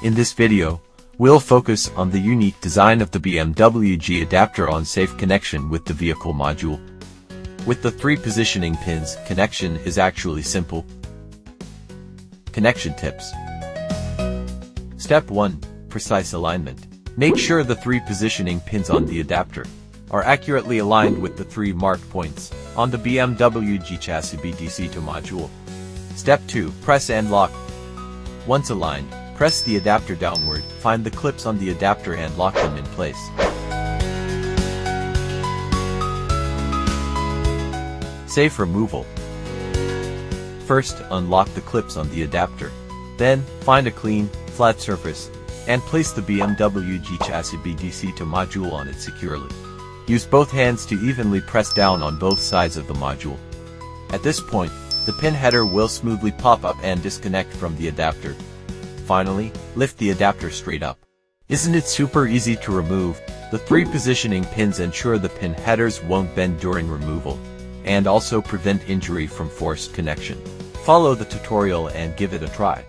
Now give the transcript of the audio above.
In this video, we'll focus on the unique design of the BMW G adapter on safe connection with the vehicle module. With the 3 positioning pins, connection is actually simple. Connection tips. Step 1. Precise alignment. Make sure the 3 positioning pins on the adapter are accurately aligned with the 3 marked points on the BMW G chassis BDC2 module. Step 2. Press and lock. Once aligned, press the adapter downward, find the clips on the adapter and lock them in place. Safe removal. First, unlock the clips on the adapter. Then, find a clean, flat surface, and place the BMW G chassis BDC2 module on it securely. Use both hands to evenly press down on both sides of the module. At this point, the pin header will smoothly pop up and disconnect from the adapter. Finally, lift the adapter straight up. Isn't it super easy to remove? The 3 positioning pins ensure the pin headers won't bend during removal, and also prevent injury from forced connection. Follow the tutorial and give it a try.